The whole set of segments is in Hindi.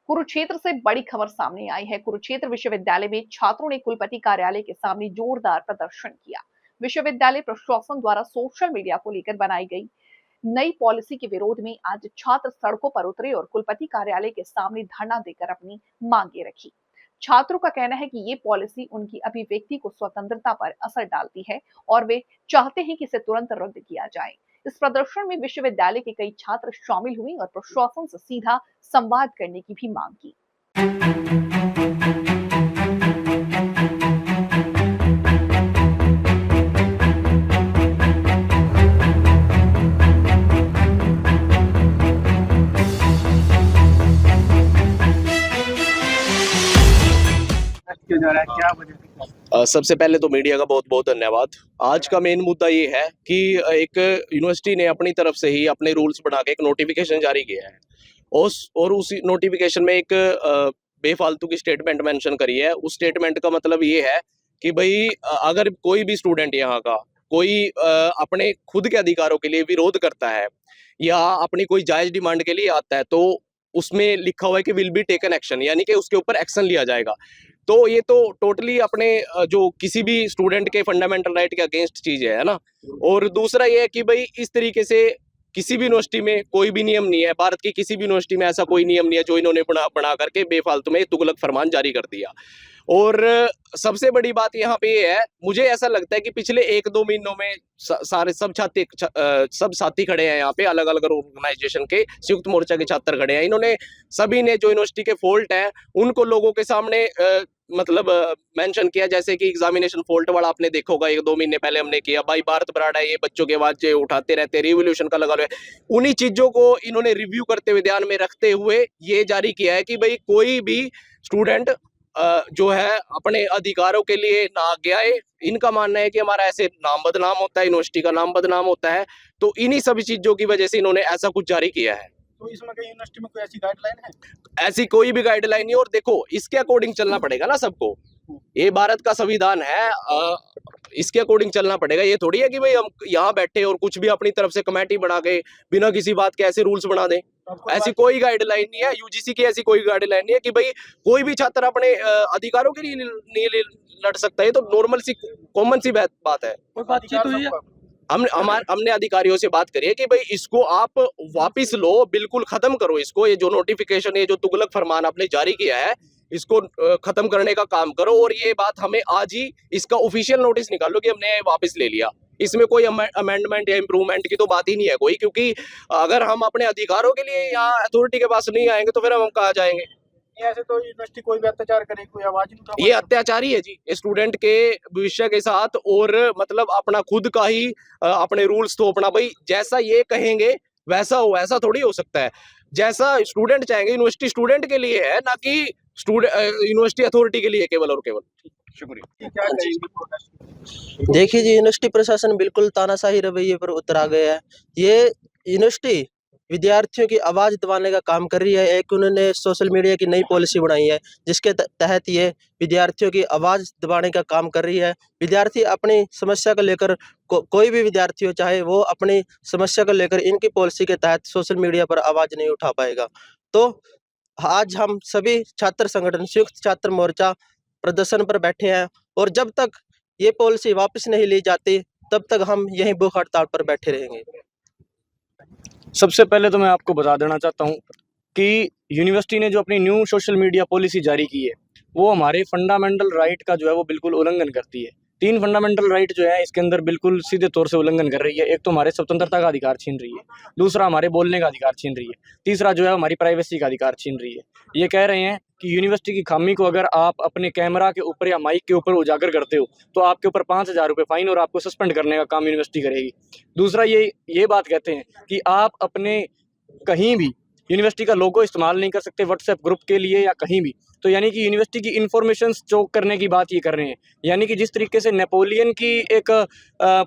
कुरुक्षेत्र से बड़ी खबर सामने आई है। कुरुक्षेत्र विश्वविद्यालय में छात्रों ने कुलपति कार्यालय के सामने जोरदार प्रदर्शन किया। विश्वविद्यालय प्रशासन द्वारा सोशल मीडिया को लेकर बनाई गई नई पॉलिसी के विरोध में आज छात्र सड़कों पर उतरे और कुलपति कार्यालय के सामने धरना देकर अपनी मांगे रखी। छात्रों का कहना है कि ये पॉलिसी उनकी अभिव्यक्ति को स्वतंत्रता पर असर डालती है और वे चाहते हैं कि इसे तुरंत रद्द किया जाए। इस प्रदर्शन में विश्वविद्यालय के कई छात्र शामिल हुए और प्रशासन से सीधा संवाद करने की भी मांग की। क्या वजह? सबसे पहले तो मीडिया का बहुत बहुत धन्यवाद। आज का मेन मुद्दा ये है कि एक यूनिवर्सिटी ने अपनी तरफ से ही अपने रूल्स बना के एक नोटिफिकेशन जारी किया है और उस नोटिफिकेशन में एक बेफालतू की स्टेटमेंट मेंशन करी है। उस स्टेटमेंट का मतलब ये है कि भाई अगर कोई भी स्टूडेंट यहाँ का कोई अपने खुद के अधिकारों के लिए विरोध करता है या अपनी कोई जायज डिमांड के लिए आता है तो उसमें लिखा हुआ है कि विल बी टेकन एक्शन, यानी कि उसके ऊपर एक्शन लिया जाएगा। तो ये तो टोटली अपने जो किसी भी स्टूडेंट के फंडामेंटल राइट के अगेंस्ट चीज है ना। और दूसरा ये है कि भाई इस तरीके से किसी भी यूनिवर्सिटी में कोई भी नियम नहीं है, भारत की किसी भी यूनिवर्सिटी में ऐसा कोई नियम नहीं है जो इन्होंने बना करके बेफालतू में तुगलक फरमान जारी कर दिया। और सबसे बड़ी बात यहाँ पे ये है, मुझे ऐसा लगता है कि पिछले 1-2 महीनों में सारे सब साथी खड़े हैं यहाँ पे, अलग अलग ऑर्गेनाइजेशन के संयुक्त मोर्चा के छात्र खड़े हैं। इन्होंने सभी ने जो यूनिवर्सिटी के फॉल्ट हैं उनको लोगों के सामने मतलब मेंशन किया। जैसे कि एग्जामिनेशन फॉल्ट वाला आपने देखा होगा, 1-2 महीने पहले हमने किया। भाई भारत बराड़ है, ये बच्चों के आवाज उठाते रहते, रिवोल्यूशन का लगा हुआ है। उन्हीं चीजों को इन्होंने रिव्यू करते हुए ध्यान में रखते हुए ये जारी किया है कि भाई कोई भी स्टूडेंट जो है अपने अधिकारों के लिए ना आगे आए। इनका मानना है कि हमारा ऐसे नाम बदनाम होता है, यूनिवर्सिटी का नाम बदनाम होता है। तो इन्हीं सभी चीजों की वजह से इन्होंने ऐसा कुछ जारी किया है। तो इसमें कहीं यूनिवर्सिटी में कोई ऐसी गाइडलाइन है? ऐसी कोई भी गाइडलाइन नहीं। और देखो, इसके अकॉर्डिंग चलना पड़ेगा ना सबको। ये भारत का संविधान है, इसके अकॉर्डिंग चलना पड़ेगा। ये थोड़ी है कि भाई हम यहाँ बैठे और कुछ भी अपनी तरफ से कमेटी बना के बिना किसी बात के ऐसे रूल्स बना दें। ऐसी कोई गाइडलाइन नहीं है, यूजीसी की ऐसी कोई गाइडलाइन नहीं है कि भाई कोई भी छात्र अपने अधिकारों के लिए नहीं लड़ सकता है। तो नॉर्मल सी कॉमन सी बात है। कोई बातचीत हुई है? हमने अधिकारियों से बात करी है कि भाई इसको आप वापिस लो, बिल्कुल खत्म करो इसको। ये जो नोटिफिकेशन, ये जो तुगलक फरमान आपने जारी किया है, इसको खत्म करने का काम करो। और ये बात हमें आज ही इसका ऑफिशियल नोटिस निकालो कि हमने वापस ले लिया। इसमें कोई अमेंडमेंट या इम्प्रूवमेंट की तो बात ही नहीं है कोई, क्योंकि अगर हम अपने अधिकारों के लिए यहाँ अथॉरिटी के पास नहीं आएंगे तो फिर हम कहाँ जाएंगे। ऐसे तो यूनिवर्सिटी कोई भी अत्याचार करे, कोई आवाज नहीं उठा। ये अत्याचारी है जी, स्टूडेंट के भविष्य के साथ। और मतलब अपना खुद का ही अपने रूल्स तो अपना भाई जैसा ये कहेंगे वैसा हो, ऐसा थोड़ी हो सकता है। जैसा स्टूडेंट चाहेंगे, यूनिवर्सिटी स्टूडेंट के लिए है, ना कि यूनिवर्सिटी अथॉरिटी के लिए केवल और केवल। शुक्रिया। क्या कहेंगे? देखिए जी, यूनिवर्सिटी प्रशासन बिल्कुल तानाशाही रवैये पर उतर आ गया है। ये यूनिवर्सिटी विद्यार्थियों की आवाज़ दबाने का काम कर रही है। एक उन्होंने सोशल मीडिया की नई पॉलिसी बनाई है जिसके तहत ये विद्यार्थियों की आवाज़ दबाने का काम कर रही है। विद्यार्थी अपनी समस्या को लेकर कोई भी विद्यार्थी हो, चाहे वो अपनी समस्या को लेकर इनकी पॉलिसी के तहत सोशल मीडिया पर आवाज़ नहीं उठा पाएगा। तो आज हम सभी छात्र संगठन संयुक्त छात्र मोर्चा प्रदर्शन पर बैठे हैं और जब तक ये पॉलिसी वापस नहीं ली जाती तब तक हम यहीं भूख हड़ताल पर बैठे रहेंगे। सबसे पहले तो मैं आपको बता देना चाहता हूँ कि यूनिवर्सिटी ने जो अपनी न्यू सोशल मीडिया पॉलिसी जारी की है वो हमारे फंडामेंटल राइट का जो है वो बिल्कुल उल्लंघन करती है। 3 फंडामेंटल राइट जो है इसके अंदर बिल्कुल सीधे तौर से उल्लंघन कर रही है। एक तो हमारे स्वतंत्रता का अधिकार छीन रही है, दूसरा हमारे बोलने का अधिकार छीन रही है, तीसरा जो है हमारी प्राइवेसी का अधिकार छीन रही है। ये कह रहे हैं कि यूनिवर्सिटी की खामी को अगर आप अपने कैमरा के ऊपर या माइक के ऊपर उजागर करते हो तो आपके ऊपर 5,000 रुपये फाइन और आपको सस्पेंड करने का काम यूनिवर्सिटी करेगी। दूसरा ये बात कहते हैं कि आप अपने कहीं भी यूनिवर्सिटी का लोगो इस्तेमाल नहीं कर सकते व्हाट्सएप ग्रुप के लिए या कहीं भी। तो यानी कि यूनिवर्सिटी की इन्फॉर्मेशन चोक करने की बात ये कर रहे हैं। यानी कि जिस तरीके से नेपोलियन की एक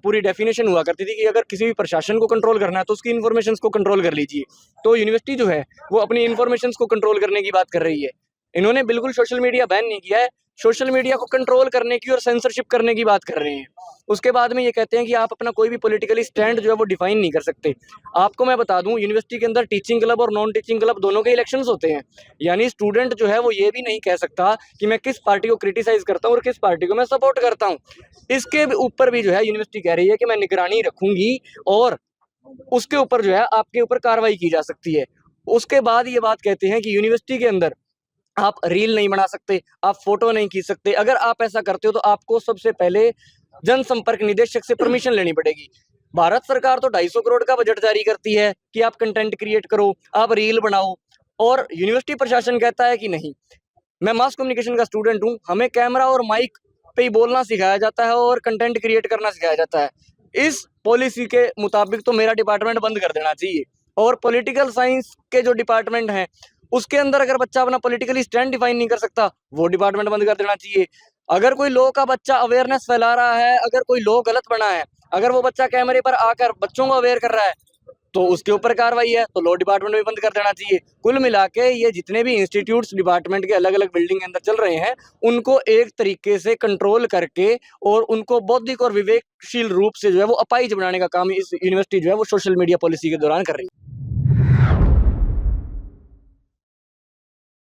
पूरी डेफिनेशन हुआ करती थी कि अगर किसी भी प्रशासन को कंट्रोल करना है तो उसकी इन्फॉर्मेशन को कंट्रोल कर लीजिए, तो यूनिवर्सिटी जो है वो अपनी इन्फॉर्मेशन को कंट्रोल करने की बात कर रही है। इन्होंने बिल्कुल सोशल मीडिया बैन नहीं किया है, सोशल मीडिया को कंट्रोल करने की और सेंसरशिप करने की बात कर रहे हैं। उसके बाद में ये कहते हैं कि आप अपना कोई भी पॉलिटिकली स्टैंड जो है वो डिफाइन नहीं कर सकते। आपको मैं बता दूं, यूनिवर्सिटी के अंदर टीचिंग क्लब और नॉन टीचिंग क्लब दोनों के इलेक्शंस होते हैं, यानी स्टूडेंट जो है वो ये भी नहीं कह सकता कि मैं किस पार्टी को क्रिटिसाइज करता हूँ और किस पार्टी को मैं सपोर्ट करता हूँ। इसके ऊपर भी जो है यूनिवर्सिटी कह रही है कि मैं निगरानी रखूंगी और उसके ऊपर जो है आपके ऊपर कार्रवाई की जा सकती है। उसके बाद ये बात कहते हैं कि यूनिवर्सिटी के अंदर आप रील नहीं बना सकते, आप फोटो नहीं खींच सकते। अगर आप ऐसा करते हो तो आपको सबसे पहले जनसंपर्क निदेशक से परमिशन लेनी पड़ेगी। भारत सरकार तो 250 करोड़ का बजट जारी करती है कि आप कंटेंट क्रिएट करो, आप रील बनाओ, और यूनिवर्सिटी प्रशासन कहता है कि नहीं। मैं मास कम्युनिकेशन का स्टूडेंट हूँ, हमें कैमरा और माइक पे ही बोलना सिखाया जाता है और कंटेंट क्रिएट करना सिखाया जाता है। इस पॉलिसी के मुताबिक तो मेरा डिपार्टमेंट बंद कर देना चाहिए, और पॉलिटिकल साइंस के जो डिपार्टमेंट हैं उसके अंदर अगर बच्चा अपना पॉलिटिकली स्टैंड डिफाइन नहीं कर सकता, वो डिपार्टमेंट बंद कर देना चाहिए। अगर कोई लॉ का बच्चा अवेयरनेस फैला रहा है, अगर कोई लॉ गलत बना है, अगर वो बच्चा कैमरे पर आकर बच्चों को अवेयर कर रहा है तो उसके ऊपर कार्रवाई है, तो लॉ डिपार्टमेंट भी बंद कर देना चाहिए। कुल मिला के ये जितने भी इंस्टीट्यूट्स डिपार्टमेंट के अलग अलग बिल्डिंग के अंदर चल रहे हैं उनको एक तरीके से कंट्रोल करके और उनको बौद्धिक और विवेकशील रूप से जो है वो अपाहिज बनाने का काम इस यूनिवर्सिटी जो है वो सोशल मीडिया पॉलिसी के दौरान कर रही है।